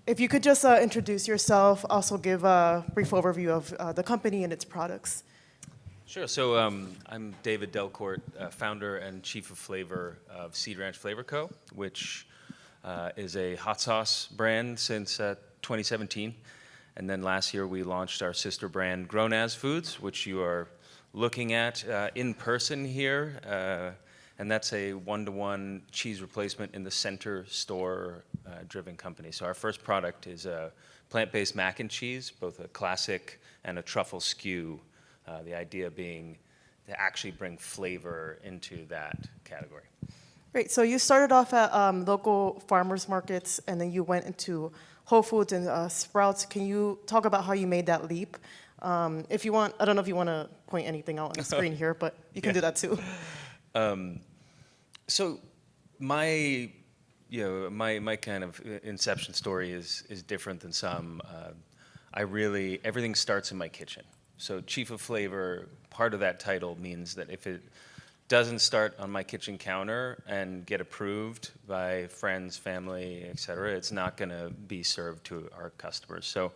If you could just introduce yourself, also give a brief overview of the company and its products. Sure. So I'm David Delcourt, founder and chief of flavor of SeedRanch Flavor Co., which is a hot sauce brand since 2017. And then last year we launched our sister brand, Grown As Foods, which you are looking at in person here. And that's a one-to-one cheese replacement in the center store driven company. So our first product is a plant-based mac and cheese, both a classic and a truffle skew. The idea being to actually bring flavor into that category. Great. So you started off at local farmers markets, and then you went into Whole Foods and Sprouts. Can you talk about how you made that leap? If you want, I don't know if you want to point anything out on the screen here, but you can do that too. So my kind of inception story is different than some. Everything starts in my kitchen. So chief of flavor, part of that title means that if it doesn't start on my kitchen counter and get approved by friends, family, et cetera, it's not going to be served to our customers. So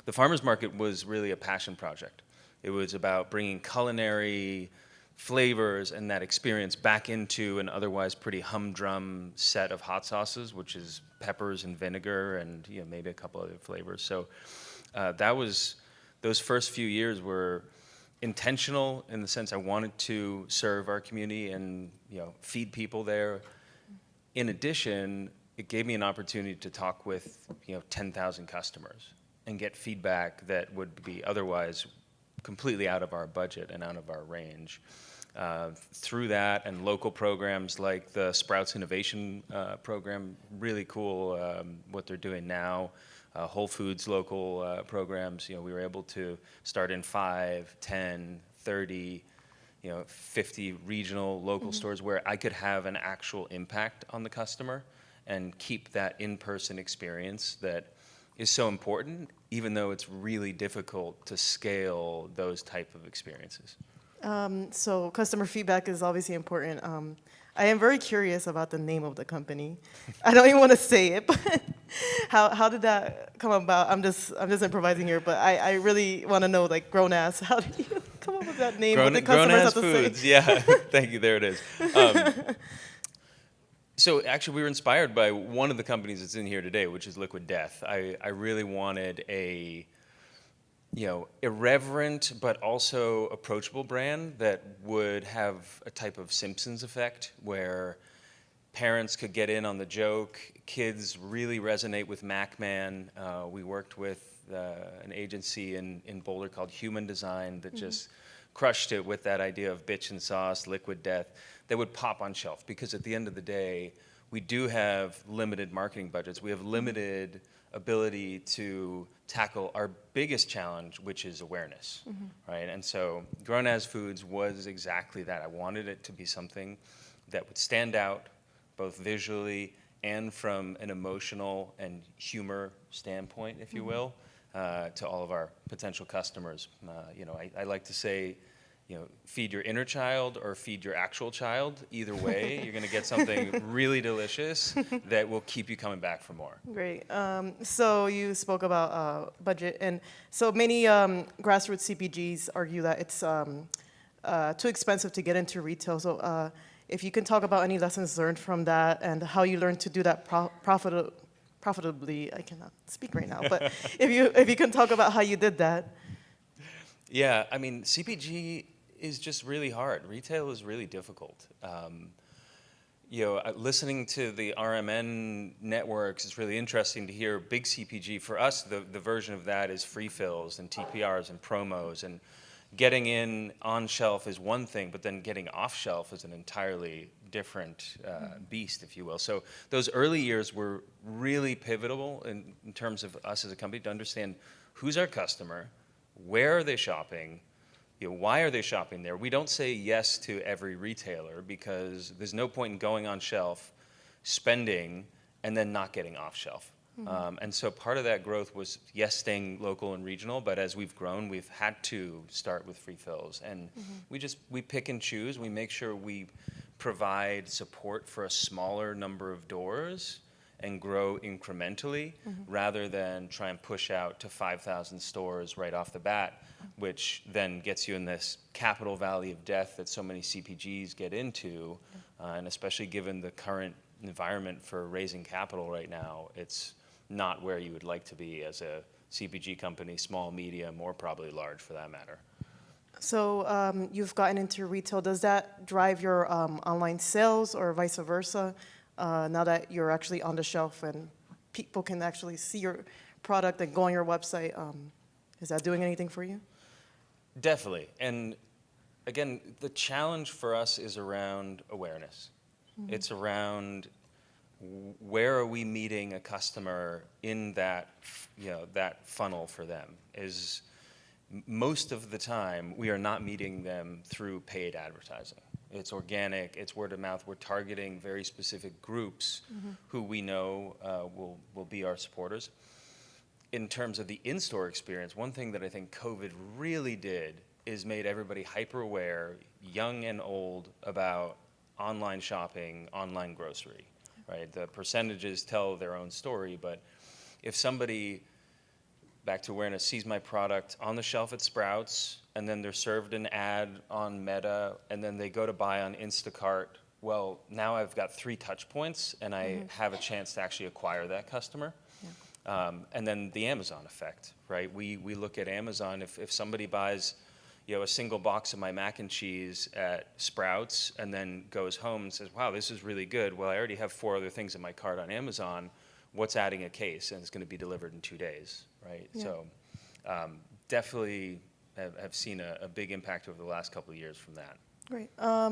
the farmers market was really a passion project. It was about bringing culinary flavors and that experience back into an otherwise pretty humdrum set of hot sauces, which is peppers and vinegar and maybe a couple other flavors. So those first few years were intentional in the sense I wanted to serve our community and feed people there. In addition, it gave me an opportunity to talk with 10,000 customers and get feedback that would be otherwise completely out of our budget and out of our range. Through that and local programs like the Sprouts Innovation Program, really cool what they're doing now. Whole Foods local programs, we were able to start in 5, 10, 30, 50 regional local stores where I could have an actual impact on the customer and keep that in-person experience that is so important, even though it's really difficult to scale those type of experiences. So customer feedback is obviously important. I am very curious about the name of the company. I don't even want to say it, but how did that come about? I'm just improvising here, but I really want to know, like, Grown Ass. How did you come up with that name? What the customers Grown As have to Foods, say? yeah. Thank you. There it is. So actually, we were inspired by one of the companies that's in here today, which is Liquid Death. I really wanted a irreverent but also approachable brand that would have a type of Simpsons effect where parents could get in on the joke, kids really resonate with MacMan. We worked with an agency in Boulder called Human Design that just crushed it with that idea of bitch and sauce, Liquid Death, that would pop on shelf because at the end of the day, we do have limited marketing budgets. We have limited ability to tackle our biggest challenge, which is awareness, right? And so Grown As Foods was exactly that. I wanted it to be something that would stand out both visually and from an emotional and humor standpoint, if you will, to all of our potential customers. I like to say, feed your inner child or feed your actual child. Either way, you're going to get something really delicious that will keep you coming back for more. Great. So you spoke about budget, and so many grassroots CPGs argue that it's too expensive to get into retail. So if you can talk about any lessons learned from that and how you learned to do that profitably. I cannot speak right now, but if you can talk about how you did that. Yeah, I mean, CPG is just really hard. Retail is really difficult. Listening to the RMN networks, it's really interesting to hear big CPG. For us, the version of that is free fills and TPRs and promos, and getting in on shelf is one thing, but then getting off shelf is an entirely different beast, if you will. So those early years were really pivotal in terms of us as a company to understand who's our customer, where are they shopping, why are they shopping there? We don't say yes to every retailer because there's no point in going on shelf, spending, and then not getting off shelf. And so part of that growth was, yes, staying local and regional, but as we've grown, we've had to start with free fills. And we pick and choose. We make sure we provide support for a smaller number of doors and grow incrementally rather than try and push out to 5,000 stores right off the bat, which then gets you in this capital valley of death that so many CPGs get into. And especially given the current environment for raising capital right now, it's not where you would like to be as a CPG company, small, medium, or probably large for that matter. So you've gotten into retail. Does that drive your online sales or vice versa? Now that you're actually on the shelf and people can actually see your product and go on your website, is that doing anything for you? Definitely. And again, the challenge for us is around awareness. It's around where are we meeting a customer in that, that funnel for them. Is most of the time we are not meeting them through paid advertising. It's organic, it's word of mouth. We're targeting very specific groups who we know will be our supporters. In terms of the in-store experience, one thing that I think COVID really did is made everybody hyper aware, young and old, about online shopping, online grocery, right? The percentages tell their own story, but if somebody, back to awareness, sees my product on the shelf at Sprouts, and then they're served an ad on Meta, and then they go to buy on Instacart, well, now I've got 3 touch points, and I have a chance to actually acquire that customer. And then the Amazon effect, right? We look at Amazon, if somebody buys a single box of my mac and cheese at Sprouts and then goes home and says, wow, this is really good. Well, I already have 4 other things in my cart on Amazon. What's adding a case? And it's going to be delivered in 2 days, right? Yeah. So definitely have seen a big impact over the last couple of years from that. Great.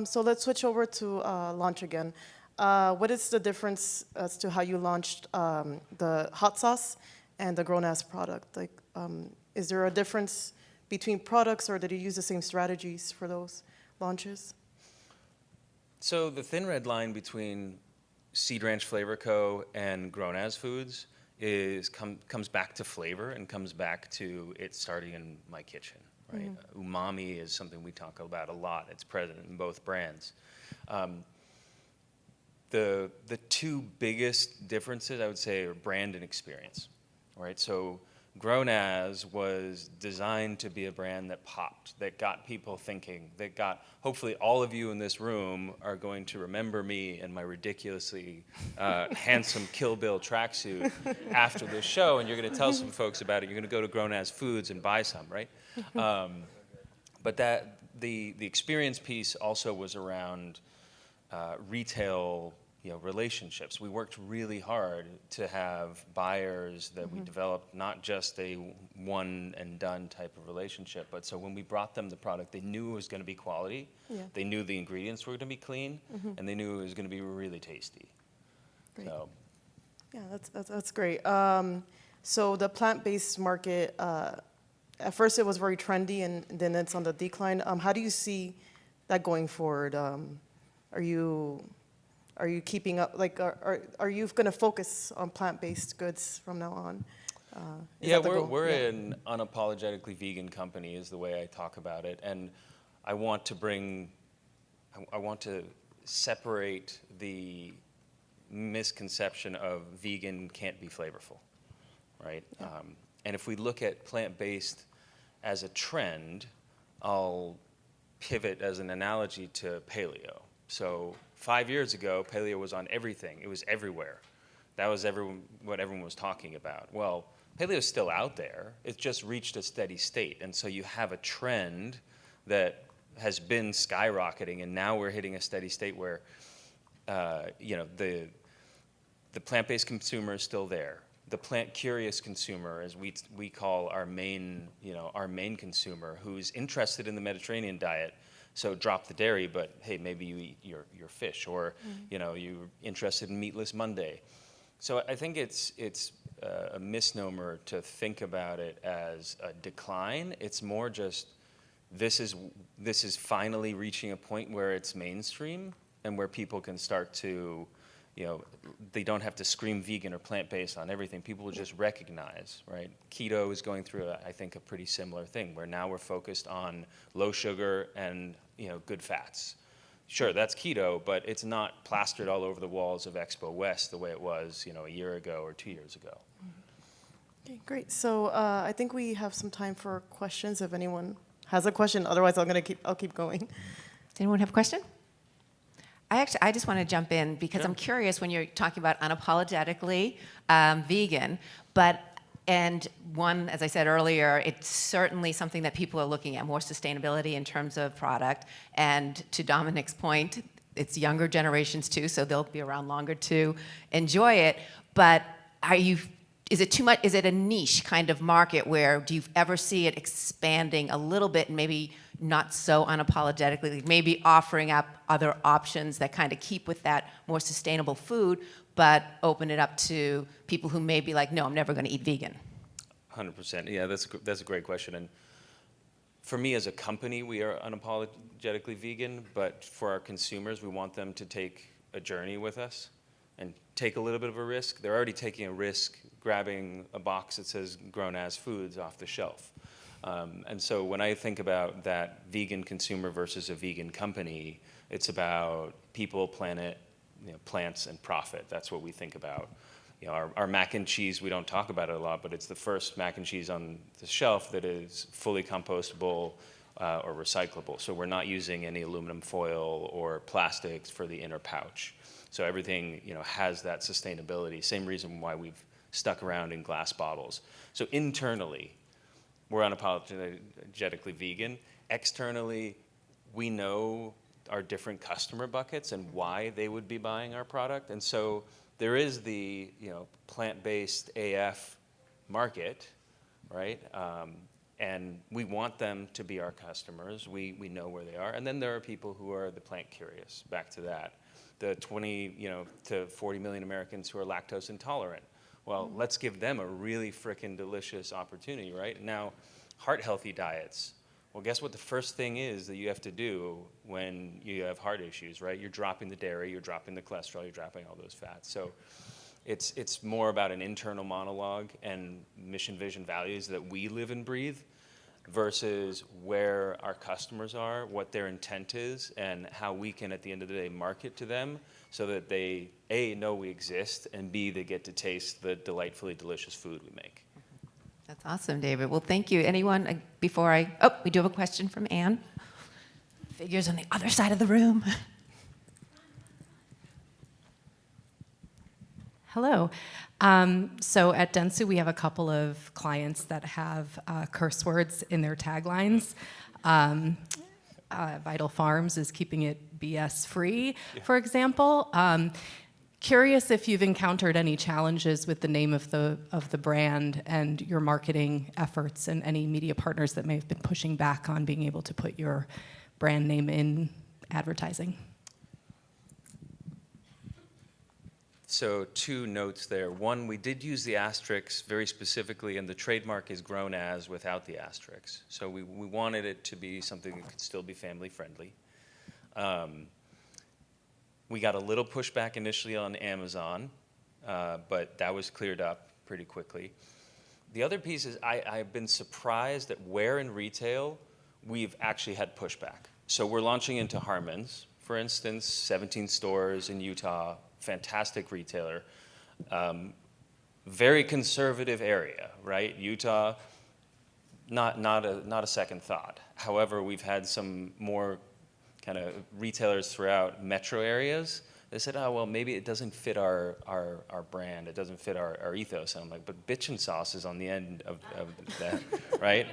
So let's switch over to launch again. What is the difference as to how you launched the hot sauce and the grown-ass product? Like, is there a difference between products, or did you use the same strategies for those launches? So the thin red line between SeedRanch Flavor Co. and Grown As Foods comes back to flavor and comes back to it starting in my kitchen, right? Umami is something we talk about a lot. It's present in both brands. The 2 biggest differences, I would say, are brand and experience, right? So Grown As was designed to be a brand that popped, that got people thinking, that got, hopefully all of you in this room are going to remember me and my ridiculously handsome Kill Bill tracksuit after this show, and you're going to tell some folks about it. You're going to go to Grown As Foods and buy some, right? But the experience piece also was around retail relationships. We worked really hard to have buyers that we developed not just a one and done type of relationship, but so when we brought them the product, they knew it was going to be quality, they knew the ingredients were going to be clean, and they knew it was going to be really tasty. Great. So, yeah, that's great. So the plant-based market, at first it was very trendy, and then it's on the decline. How do you see that going forward? Are you keeping up? Like, are you going to focus on plant-based goods from now on? Yeah, we're an unapologetically vegan company, is the way I talk about it, and I want to separate the misconception of vegan can't be flavorful, right? Yeah. And if we look at plant-based as a trend, I'll pivot as an analogy to paleo. So 5 years ago, paleo was on everything. It was everywhere. That was what everyone was talking about. Well, paleo is still out there. It's just reached a steady state. And so you have a trend that has been skyrocketing, and now we're hitting a steady state where the plant-based consumer is still there. The plant-curious consumer, as we call our main consumer, who's interested in the Mediterranean diet. So drop the dairy, but hey, maybe you eat your fish, or you're interested in Meatless Monday. So I think it's a misnomer to think about it as a decline. It's more just this is finally reaching a point where it's mainstream and where people can start to, they don't have to scream vegan or plant-based on everything. People will just recognize, right? Keto is going through, I think, a pretty similar thing, where now we're focused on low sugar and good fats. Sure, that's keto, but it's not plastered all over the walls of Expo West the way it was, a year ago or 2 years ago. Okay, great. So I think we have some time for questions if anyone has a question. Otherwise, I'll keep going. Does anyone have a question? I just want to jump in because Sure. I'm curious when you're talking about unapologetically vegan, and one, as I said earlier, it's certainly something that people are looking at, more sustainability in terms of product. And to Dominic's point, it's younger generations too, so they'll be around longer to enjoy it. But is it too much? Is it a niche kind of market where do you ever see it expanding a little bit and maybe not so unapologetically, maybe offering up other options that kind of keep with that more sustainable food, but open it up to people who may be like, no, I'm never going to eat vegan? 100%. Yeah, that's a great question. And for me as a company, we are unapologetically vegan, but for our consumers, we want them to take a journey with us and take a little bit of a risk. They're already taking a risk grabbing a box that says grown as foods off the shelf. And so when I think about that vegan consumer versus a vegan company, it's about people, planet, plants, and profit. That's what we think about. Our mac and cheese, we don't talk about it a lot, but it's the first mac and cheese on the shelf that is fully compostable or recyclable. So we're not using any aluminum foil or plastics for the inner pouch. So everything has that sustainability. Same reason why we've stuck around in glass bottles. So internally, we're unapologetically vegan. Externally, we know our different customer buckets and why they would be buying our product. And so there is the plant-based AF market, right? And we want them to be our customers. We know where they are. And then there are people who are the plant curious, back to that. The 20 to 40 million Americans who are lactose intolerant. Well, let's give them a really frickin' delicious opportunity, right? Now, heart-healthy diets. Well, guess what the first thing is that you have to do when you have heart issues, right? You're dropping the dairy, you're dropping the cholesterol, you're dropping all those fats. So it's more about an internal monologue and mission, vision, values that we live and breathe versus where our customers are, what their intent is, and how we can, at the end of the day, market to them so that they, A, know we exist, and B, they get to taste the delightfully delicious food we make. That's awesome, David. Well, thank you. Anyone, before we do have a question from Anne. Figures on the other side of the room. Hello. So at Dentsu, we have a couple of clients that have curse words in their taglines. Vital Farms is keeping it BS free, for example. Curious if you've encountered any challenges with the name of the brand and your marketing efforts, and any media partners that may have been pushing back on being able to put your brand name in advertising. So 2 notes there. One, we did use the asterisk very specifically, and the trademark is grown as without the asterisk. So we wanted it to be something that could still be family friendly. We got a little pushback initially on Amazon, but that was cleared up pretty quickly. The other piece is I've been surprised at where in retail we've actually had pushback. So we're launching into Harmon's, for instance, 17 stores in Utah, fantastic retailer. Very conservative area, right? Utah, not a second thought. However, we've had some more kind of retailers throughout metro areas. They said, oh, well, maybe it doesn't fit our brand. It doesn't fit our ethos. And I'm like, but bitchin' sauce is on the end of that, right?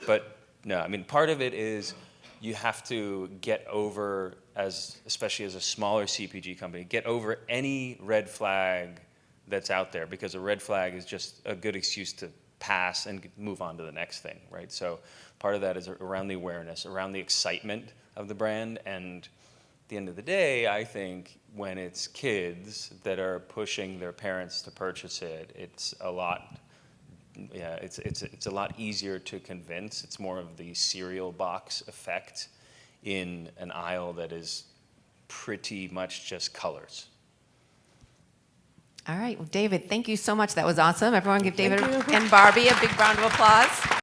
But no, I mean, part of it is you have to get over, especially as a smaller CPG company, get over any red flag that's out there, because a red flag is just a good excuse to pass and move on to the next thing, right? So part of that is around the awareness, around the excitement of the brand. And at the end of the day, I think when it's kids that are pushing their parents to purchase it, it's a lot easier to convince. It's more of the cereal box effect in an aisle that is pretty much just colors. All right. Well, David, thank you so much. That was awesome. Everyone give David Thank you. and Barbie a big round of applause.